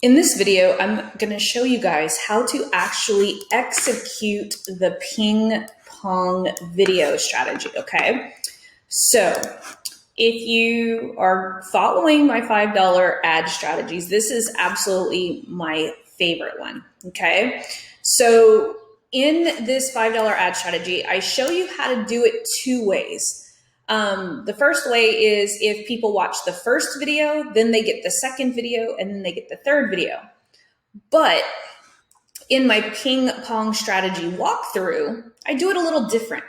In this video, I'm going to show you guys how to actually execute the ping pong video strategy, okay? So if you are following my $5 ad strategies, this is absolutely my favorite one, okay? So in this $5 ad strategy, I show you how to do it two ways. The first way is if people watch the first video, then they get the second video, and then they get the third video. But in my ping pong strategy walkthrough, I do it a little different.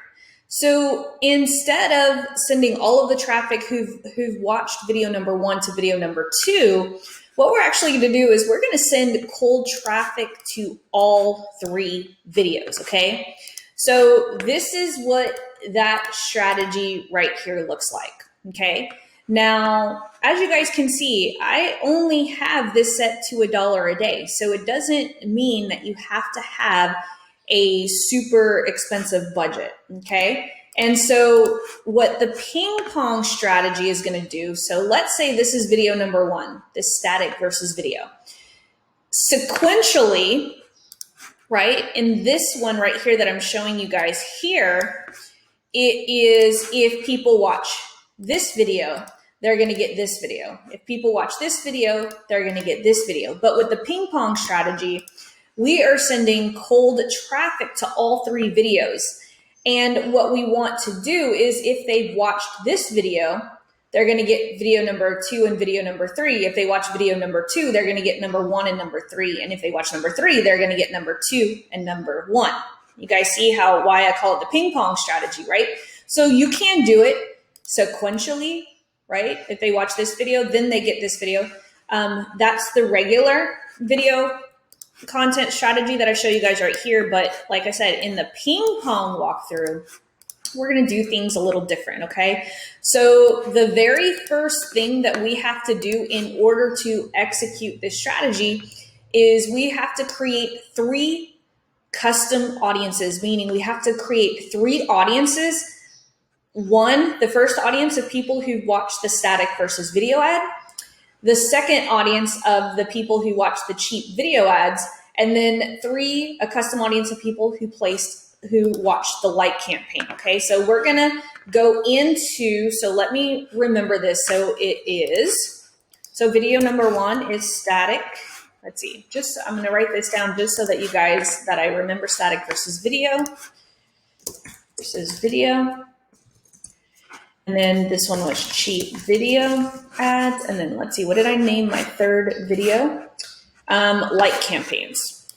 So instead of sending all of the traffic who've watched video number 1 to video number 2, what we're actually going to do is we're going to send cold traffic to all 3 videos, okay? So this is what that strategy right here looks like, okay? Now, as you guys can see, I only have this set to $1 a day. So it doesn't mean that you have to have a super expensive budget, okay? And so what the ping pong strategy is going to do, so let's say this is video number 1, this static versus video. Sequentially, right, in this one right here that I'm showing you guys here, it is if people watch this video, they're going to get this video. If people watch this video, they're going to get this video. But with the ping pong strategy, we are sending cold traffic to all 3 videos. And what we want to do is if they've watched this video, they're going to get video number 2 and video number 3. If they watch video number 2, they're going to get number 1 and number 3. And if they watch number 3, they're going to get number 2 and number 1. You guys see why I call it the ping pong strategy, right? So you can do it sequentially, right? If they watch this video, then they get this video. That's the regular video content strategy that I show you guys right here. But like I said, in the ping pong walkthrough, we're going to do things a little different, okay? So the very first thing that we have to do in order to execute this strategy is we have to create 3 custom audiences, meaning we have to create 3 audiences. One, the first audience of people who watch the static versus video ad, the second audience of the people who watch the cheap video ads, and then 3, a custom audience of people who watched the like campaign, okay? So we're gonna go into, so let me remember this. So it is, so video number 1 is static. Let's see, I'm gonna write this down just so that you guys, that I remember static versus video. And then this one was cheap video ads. And then let's see, what did I name my third video? Like campaigns.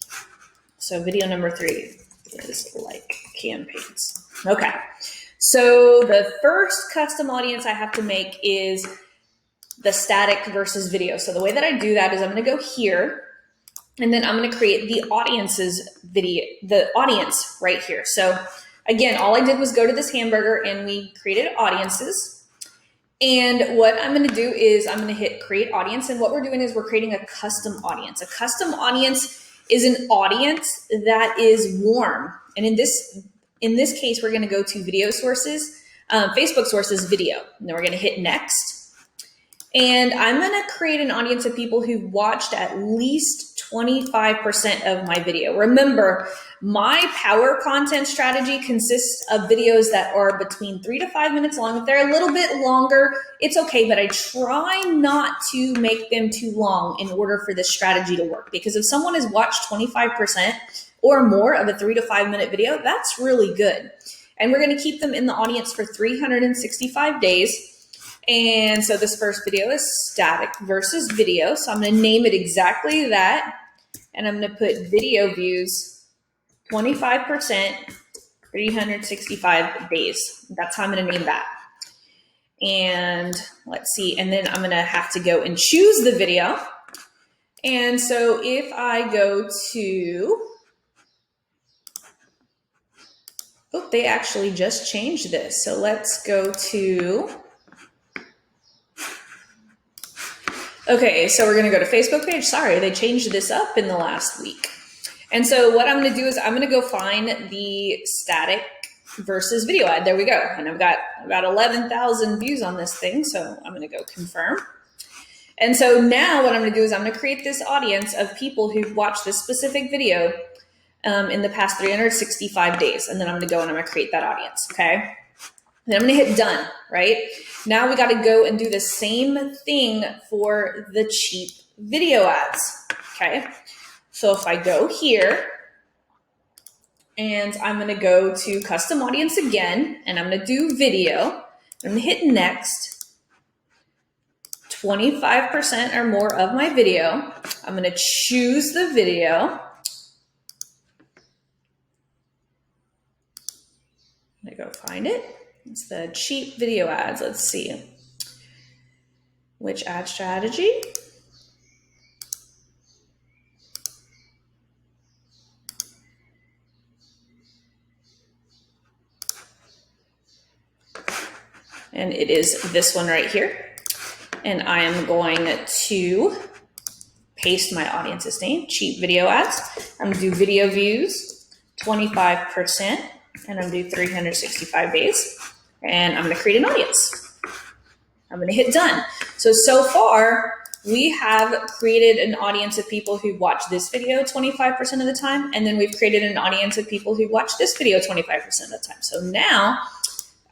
So video number 3 is like campaigns. Okay. So the first custom audience I have to make is the static versus video. So the way that I do that is I'm going to go here and then I'm going to create the audience's video, the audience right here. So again, all I did was go to this hamburger and we created audiences. And what I'm going to do is I'm going to hit create audience. And what we're doing is we're creating a custom audience. A custom audience is an audience that is warm. And in this case, we're going to go to video sources, Facebook sources video. And then we're going to hit next. And I'm going to create an audience of people who've watched at least 25% of my video. Remember, my power content strategy consists of videos that are between 3 to 5 minutes long. If they're a little bit longer, it's okay, but I try not to make them too long in order for this strategy to work. Because if someone has watched 25% or more of a 3 to 5 minute video, that's really good. And we're going to keep them in the audience for 365 days. And so this first video is static versus video. So I'm going to name it exactly that. And I'm going to put video views 25%, 365 days. That's how I'm going to name that. And let's see. And then I'm going to have to go and choose the video. And so if I go to, oh, they actually just changed this. So let's go to, okay, so we're going to go to Facebook page. Sorry, they changed this up in the last week. And so what I'm going to do is I'm going to go find the static versus video ad. There we go. And I've got about 11,000 views on this thing. So I'm going to go confirm. And so now what I'm going to do is I'm going to create this audience of people who've watched this specific video in the past 365 days. And then I'm going to go and I'm going to create that audience. Okay. Then I'm going to hit done, right? Now we got to go and do the same thing for the cheap video ads. Okay. So if I go here and I'm going to go to custom audience again, and I'm going to do video, I'm going to hit next. 25% or more of my video. I'm going to choose the video. I'm going to go find it. It's the cheap video ads. Let's see. Which ad strategy? And it is this one right here. And I am going to paste my audience's name, cheap video ads. I'm gonna do video views, 25%, and I'm gonna do 365 days. And I'm gonna create an audience. I'm gonna hit done. So far, we have created an audience of people who watch this video 25% of the time, and then we've created an audience of people who watch this video 25% of the time. So now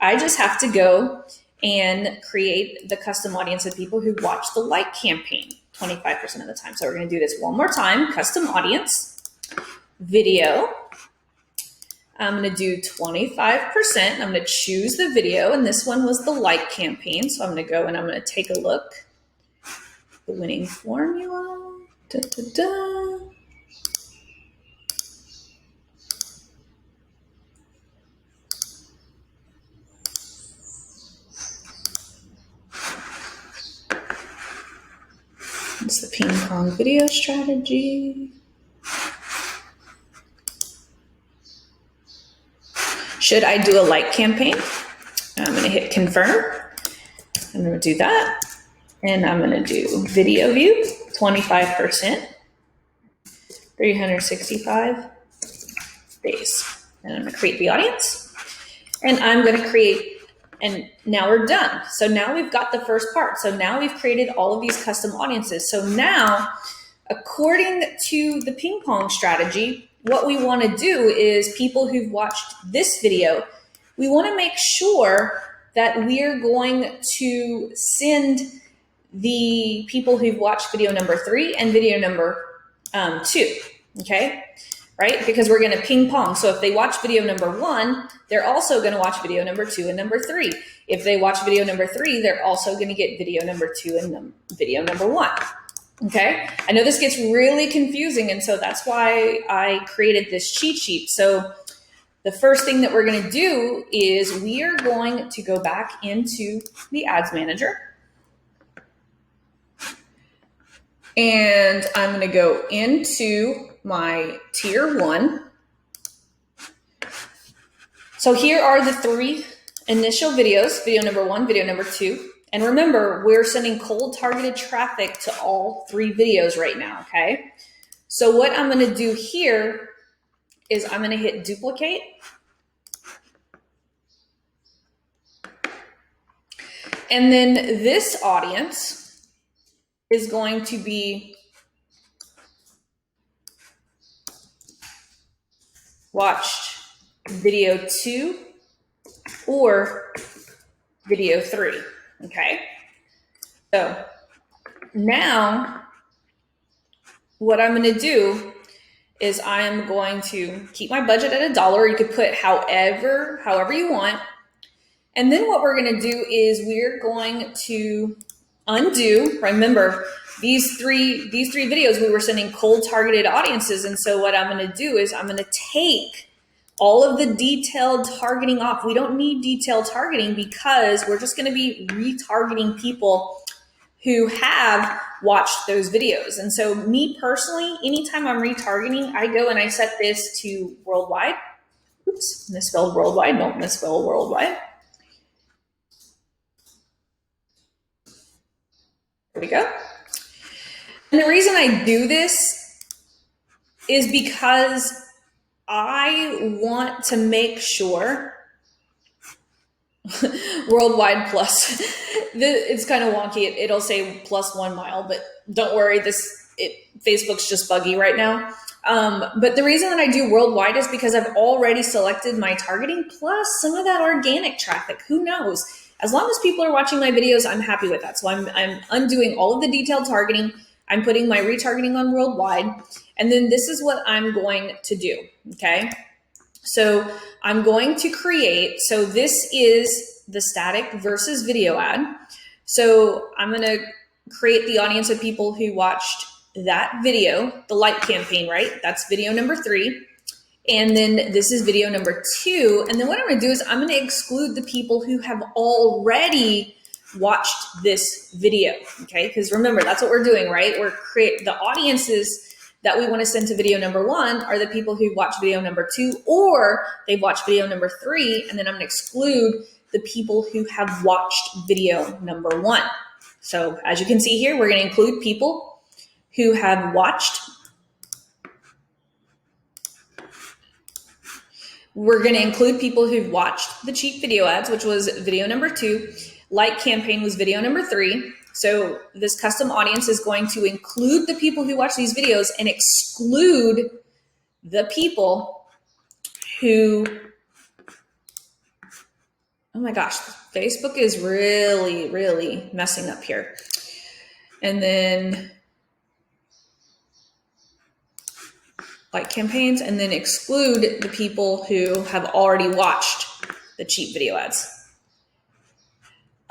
I just have to go and create the custom audience of people who watch the like campaign 25% of the time. So we're going to do this one more time. Custom audience, video. I'm going to do 25%. I'm going to choose the video, and this one was the like campaign. So I'm going to go and I'm going to take a look. The winning formula. Da, da, da. It's the ping pong video strategy. Should I do a like campaign? I'm going to hit confirm. I'm going to do that. And I'm going to do video view, 25%, 365 days. And I'm going to create the audience. And I'm going to create, and now we're done. So now we've got the first part. So now we've created all of these custom audiences. So now, according to the ping pong strategy, what we want to do is people who've watched this video, we want to make sure that we're going to send the people who've watched video number 3 and video number 2, okay? Right? Because we're going to ping pong. So if they watch video number 1, they're also going to watch video number 2 and number 3. If they watch video number 3, they're also going to get video number 2 and video number 1. Okay? I know this gets really confusing, and so that's why I created this cheat sheet. So the first thing that we're going to do is we are going to go back into the ads manager. And I'm going to go into my tier 1. So here are the 3 initial videos, video number 1, video number 2. And remember, we're sending cold targeted traffic to all 3 videos right now, okay? So what I'm going to do here is I'm going to hit duplicate. And then this audience is going to be watched video 2 or video 3, okay? So now what I'm going to do is I'm going to keep my budget at $1. You could put however you want. And then what we're going to do is we're going to undo. Remember, these three videos we were sending cold targeted audiences, and so what I'm going to do is I'm going to take all of the detailed targeting off. We don't need detailed targeting because we're just going to be retargeting people who have watched those videos. And so me personally, anytime I'm retargeting, I go and I set this to worldwide. Oops, misspelled worldwide. Don't misspell worldwide. There we go. And the reason I do this is because I want to make sure worldwide plus. It's kind of wonky. It'll say plus 1 mile, but don't worry, Facebook's just buggy right now. But the reason that I do worldwide is because I've already selected my targeting plus some of that organic traffic. Who knows? As long as people are watching my videos, I'm happy with that. So I'm undoing all of the detailed targeting. I'm putting my retargeting on worldwide. And then this is what I'm going to do, okay? So I'm going to create, so this is the static versus video ad. So I'm going to create the audience of people who watched that video, the like campaign, right? That's video number 3. And then this is video number 2. And then what I'm going to do is I'm going to exclude the people who have already watched this video, okay? Because remember, that's what we're doing, right? We're create the audiences that we want to send to video number 1 are the people who watch video number 2, or they've watched video number 3, and then I'm going to exclude the people who have watched video number 1. So as you can see here, we're going to include people who have watched. We're going to include people who've watched the cheap video ads, which was video number 2. Like campaign was video number 3. So this custom audience is going to include the people who watch these videos and exclude the people who, oh my gosh, Facebook is really, really messing up here. And then like campaigns, and then exclude the people who have already watched the cheap video ads.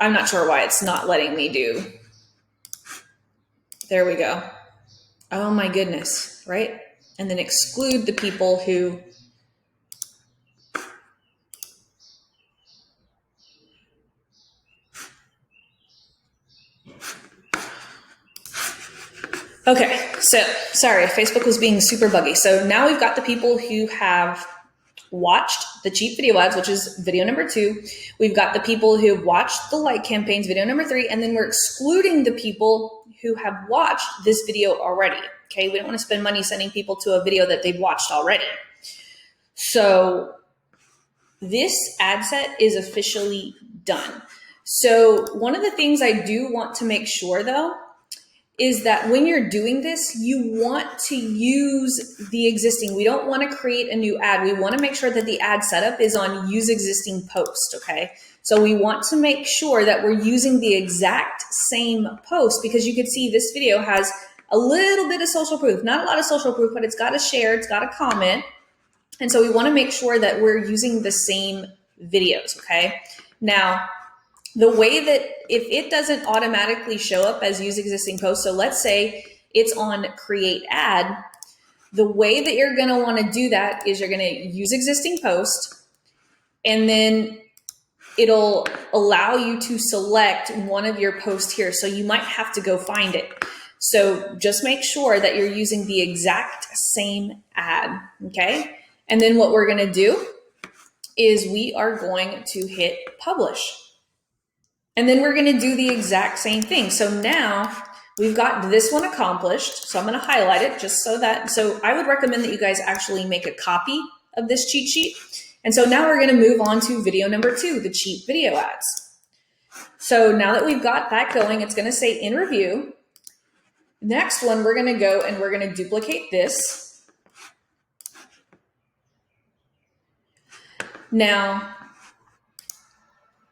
I'm not sure why it's not letting me do. There we go. Oh my goodness, right? And then exclude the people who okay, so sorry, Facebook was being super buggy. So now we've got the people who have watched the cheap video ads, which is video number 2. We've got the people who have watched the like campaigns, video number 3, and then we're excluding the people who have watched this video already. Okay, we don't want to spend money sending people to a video that they've watched already. So this ad set is officially done. So one of the things I do want to make sure though is that when you're doing this, you want to use the existing. We don't want to create a new ad. We want to make sure that the ad setup is on use existing post, okay? So we want to make sure that we're using the exact same post, because you can see this video has a little bit of social proof, not a lot of social proof, but it's got a share, it's got a comment. And so we want to make sure that we're using the same videos, okay? Now, the way that if it doesn't automatically show up as use existing post, so let's say it's on create ad, the way that you're going to want to do that is you're going to use existing post, and then it'll allow you to select one of your posts here. So you might have to go find it. So just make sure that you're using the exact same ad, okay? And then what we're going to do is we are going to hit publish. And then we're going to do the exact same thing. So now we've got this one accomplished. So I'm going to highlight it just so I would recommend that you guys actually make a copy of this cheat sheet. And so now we're going to move on to video number 2, the cheap video ads. So now that we've got that going, it's going to say in review. Next one, we're going to go and we're going to duplicate this. Now,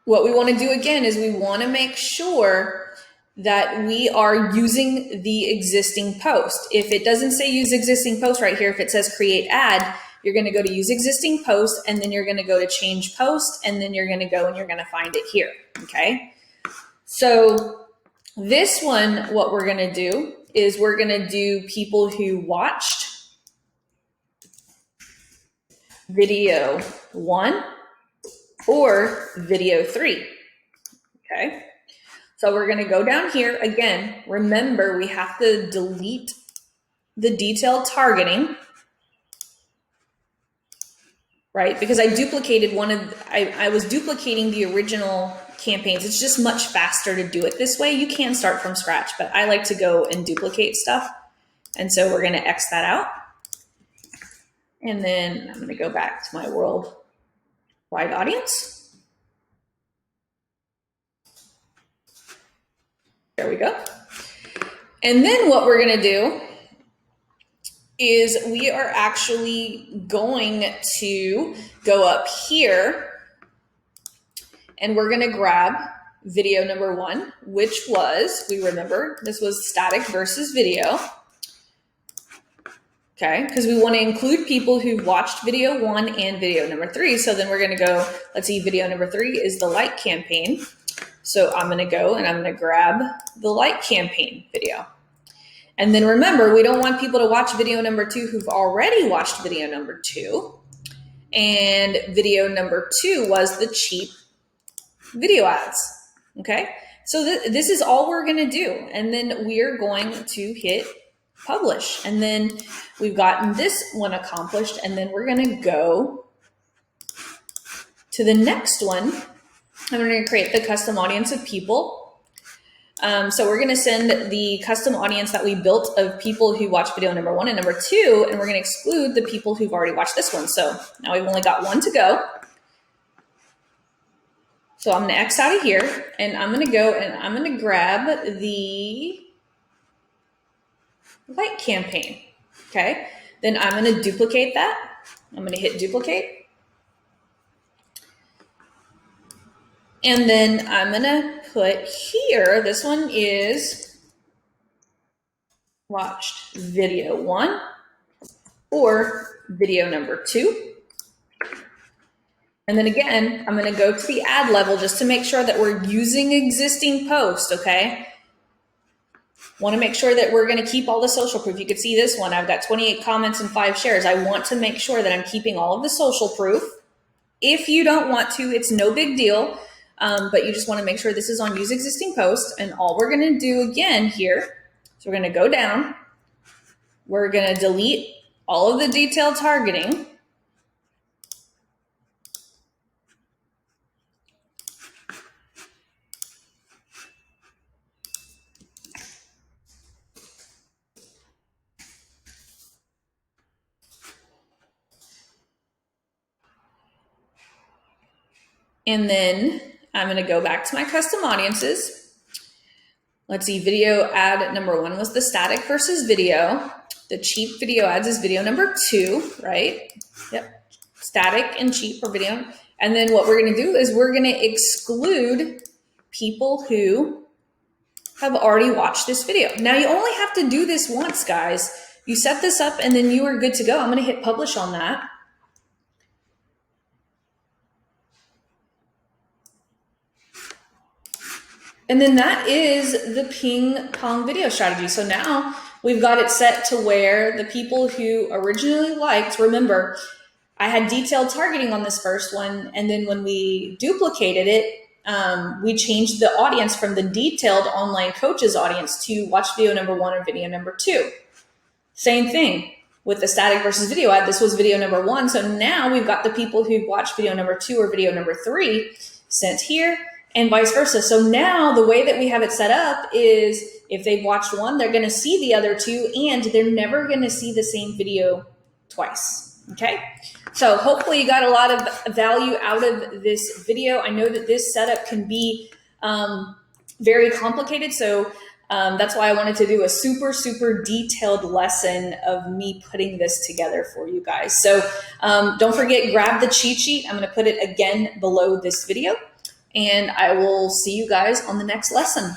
what we want to do again is we want to make sure that we are using the existing post. If it doesn't say use existing post right here, if it says create ad, you're going to go to use existing post, and then you're going to go to change post, and then you're going to go and you're going to find it here. Okay. So this one, what we're going to do is we're going to do people who watched video 1 or video 3, okay? So we're gonna go down here. Again, remember we have to delete the detailed targeting, right? Because I duplicated I was duplicating the original campaigns. It's just much faster to do it this way. You can start from scratch, but I like to go and duplicate stuff. And so we're gonna X that out. And then I'm gonna go back to my worldwide audience. There we go. And then what we're going to do is we are actually going to go up here and we're going to grab video number 1, which was, we remember, this was static versus video. Okay, because we want to include people who've watched video 1 and video number 3. So then we're going to go, let's see, video number 3 is the like campaign. So I'm going to go and I'm going to grab the like campaign video. And then remember, we don't want people to watch video number 2 who've already watched video number 2. And video number 2 was the cheap video ads. Okay, so this is all we're going to do. And then we are going to hit publish. And then we've gotten this one accomplished. And then we're going to go to the next one. And we're going to create the custom audience of people. So we're going to send the custom audience that we built of people who watch video number 1 and number 2, and we're going to exclude the people who've already watched this one. So now we've only got 1 to go. So I'm going to X out of here, and I'm going to go and I'm going to grab the like campaign. Okay. Then I'm going to duplicate that. I'm going to hit duplicate. And then I'm going to put here, this one is watched video 1 or video number 2. And then again, I'm going to go to the ad level just to make sure that we're using existing posts, okay? Want to make sure that we're going to keep all the social proof. You can see this one. I've got 28 comments and 5 shares. I want to make sure that I'm keeping all of the social proof. If you don't want to, it's no big deal. But you just want to make sure this is on use existing post. And all we're going to do again here, so we're going to go down. We're going to delete all of the detailed targeting. And then I'm going to go back to my custom audiences. Let's see, video ad number 1 was the static versus video. The cheap video ads is video number 2, right? Yep. Static and cheap for video. And then what we're going to do is we're going to exclude people who have already watched this video. Now you only have to do this once, guys. You set this up and then you are good to go. I'm going to hit publish on that. And then that is the ping pong video strategy. So now we've got it set to where the people who originally liked, remember, I had detailed targeting on this first one. And then when we duplicated it, we changed the audience from the detailed online coaches audience to watch video number 1 or video number 2. Same thing with the static versus video ad. This was video number 1. So now we've got the people who watched video number 2 or video number 3 sent here, and vice versa. So now the way that we have it set up is if they've watched 1, they're going to see the other 2, and they're never going to see the same video twice. Okay. So hopefully you got a lot of value out of this video. I know that this setup can be very complicated. So that's why I wanted to do a super, super detailed lesson of me putting this together for you guys. So don't forget, grab the cheat sheet. I'm going to put it again below this video. And I will see you guys on the next lesson.